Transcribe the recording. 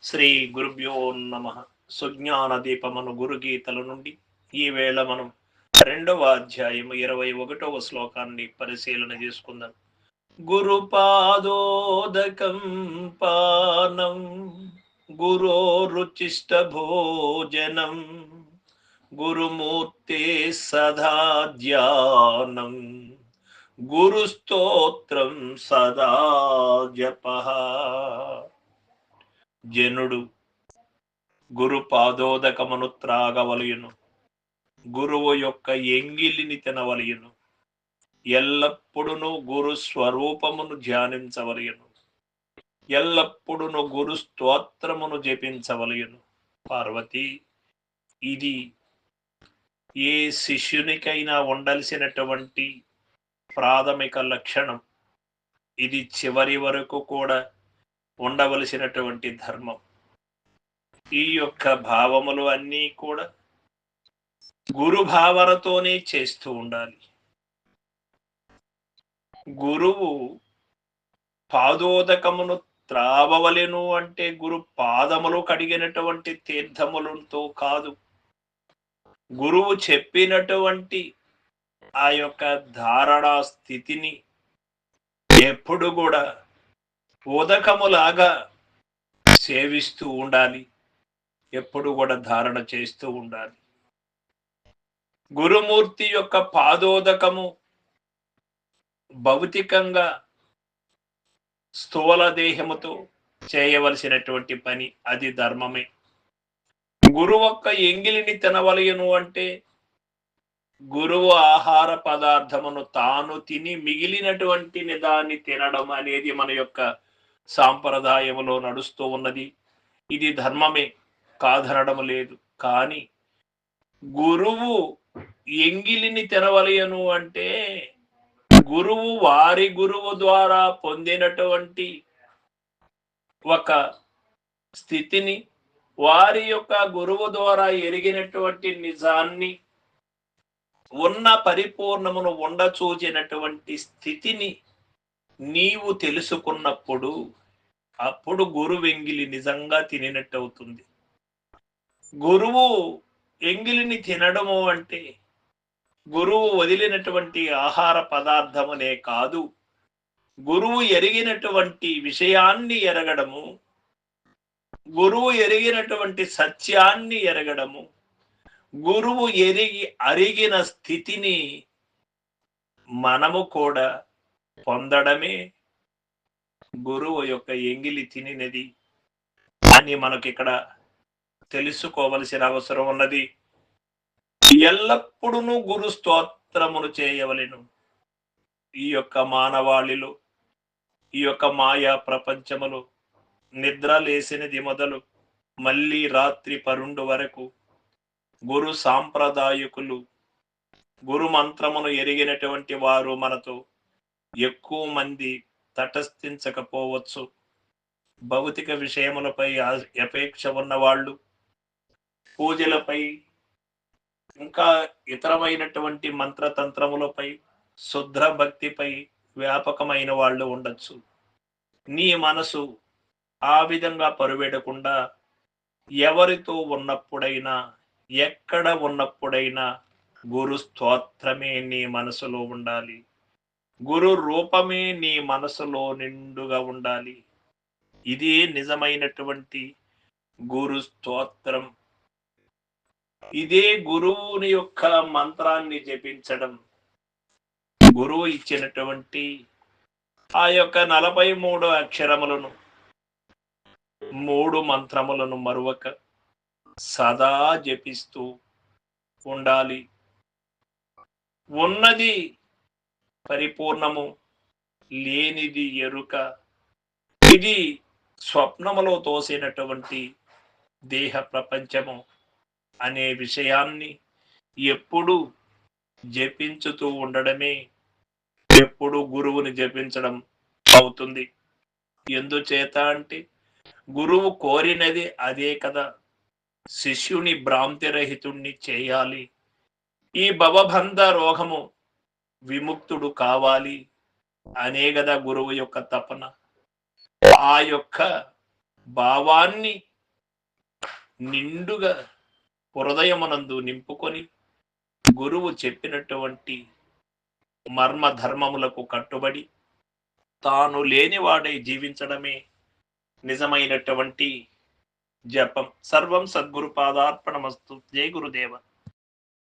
శ్రీ గురుభ్యో నమ. సుజ్ఞాన దీపమను గురుగీతల నుండి ఈ వేళ మనం 2వ అధ్యాయము 21వ శ్లోకాన్ని పరిశీలన చేసుకుందాం. గురుపాదోదకం పానం గురోరుచిష్ట భోజనం గురుమూర్తే సదా ధ్యానం గురుస్తోత్రం సదా జపః. జనుడు గురు పాదోదకమును త్రాగవలయును, గురువు యొక్క ఎంగిలిని తినవలయును, ఎల్లప్పుడును గురు స్వరూపమును ధ్యానించవలయును, ఎల్లప్పుడును గురు స్తోత్రమును జపించవలయును. పార్వతి, ఇది ఏ శిష్యునికైనా ఉండాల్సినటువంటి ప్రాథమిక లక్షణం. ఇది చివరి వరకు కూడా ఉండవలసినటువంటి ధర్మం. ఈ యొక్క భావములు అన్నీ కూడా గురు భావనతోనే చేస్తూ ఉండాలి. గురువు పాదోదకమును త్రావవలెను అంటే గురు పాదములు కడిగినటువంటి తీర్థములతో కాదు. గురువు చెప్పినటువంటి ఆ యొక్క ధారణా స్థితిని ఎప్పుడు కూడా ఉదకములాగా సేవిస్తూ ఉండాలి, ఎప్పుడు కూడా ధారణ చేస్తూ ఉండాలి. గురుమూర్తి యొక్క పాదోదకము భౌతికంగా స్థూల దేహముతో చేయవలసినటువంటి పని, అది ధర్మమే. గురువు యొక్క ఎంగిలిని తినవలయను అంటే గురువు ఆహార పదార్థమును తాను తిని మిగిలినటువంటి దాన్ని తినడం అనేది మన యొక్క సాంప్రదాయములో నడుస్తూ ఉన్నది. ఇది ధర్మమే, కాదనడం లేదు. కానీ గురువు ఎంగిలిని తినవలయను అంటే గురువు వారి గురువు ద్వారా పొందినటువంటి ఒక స్థితిని, వారి యొక్క గురువు ద్వారా ఎరిగినటువంటి నిజాన్ని, ఉన్న పరిపూర్ణమును ఉండచూచినటువంటి స్థితిని నీవు తెలుసుకున్నప్పుడు అప్పుడు గురువు ఎంగిలి నిజంగా తినినట్టు అవుతుంది. గురువు ఎంగిలిని తినడము అంటే గురువు వదిలినటువంటి ఆహార పదార్థమునే కాదు, గురువు ఎరిగినటువంటి విషయాన్ని ఎరగడము, గురువు ఎరిగినటువంటి సత్యాన్ని ఎరగడము, గురువు అరిగిన స్థితిని మనము కూడా పొందడమే గురువు యొక్క ఎంగిలి తినినది అని మనకి ఇక్కడ తెలుసుకోవలసిన అవసరం ఉన్నది. ఎల్లప్పుడూ గురు స్తోత్రమును చేయవలెను. ఈ యొక్క మానవాళిలో, ఈ యొక్క మాయా ప్రపంచములో నిద్ర లేసినది మొదలు మళ్ళీ రాత్రి పరుండు వరకు గురు సాంప్రదాయకులు, గురు మంత్రమును ఎరిగినటువంటి వారు మనతో ఎక్కువ మంది తటస్థించకపోవచ్చు. భౌతిక విషయములపై అపేక్ష ఉన్నవాళ్ళు, పూజలపై ఇంకా ఇతరమైనటువంటి మంత్రతంత్రములపై, శుద్ర భక్తిపై వ్యాపకమైన వాళ్ళు ఉండొచ్చు. నీ మనసు ఆ విధంగా పరువెడకుండా ఎవరితో ఉన్నప్పుడైనా, ఎక్కడ ఉన్నప్పుడైనా గురు స్తోత్రమే నీ మనసులో ఉండాలి. గురు రూపమే నీ మనసులో నిండుగా ఉండాలి. ఇది నిజమైనటువంటి గురు స్తోత్రం. ఇదే గురువుని యొక్క మంత్రాన్ని జపించడం. గురువు ఇచ్చినటువంటి ఆ యొక్క 43 అక్షరములను, 3 మంత్రములను మరువక సదా జపిస్తూ ఉండాలి. ఉన్నది పరిపూర్ణము, లేనిది ఎరుక. ఇది స్వప్నములో తోసినటువంటి దేహ ప్రపంచము అనే విషయాన్ని ఎప్పుడు జపించుతూ ఉండడమే ఎప్పుడు గురువుని జపించడం అవుతుంది. ఎందుచేత అంటే గురువు కోరినది అదే కదా, శిష్యుని భ్రాంతిరహితుణ్ణి చేయాలి. ఈ భవబంధ రోగము విముక్తుడు కావాలి అనే కదా గురువు యొక్క తపన. ఆ యొక్క భావాన్ని నిండుగా హృదయమునందు నింపుకొని గురువు చెప్పినటువంటి మర్మ ధర్మములకు కట్టుబడి తాను లేనివాడై జీవించడమే నిజమైనటువంటి జపం. సర్వం సద్గురు పాదార్పణమస్తు. జై గురుదేవ.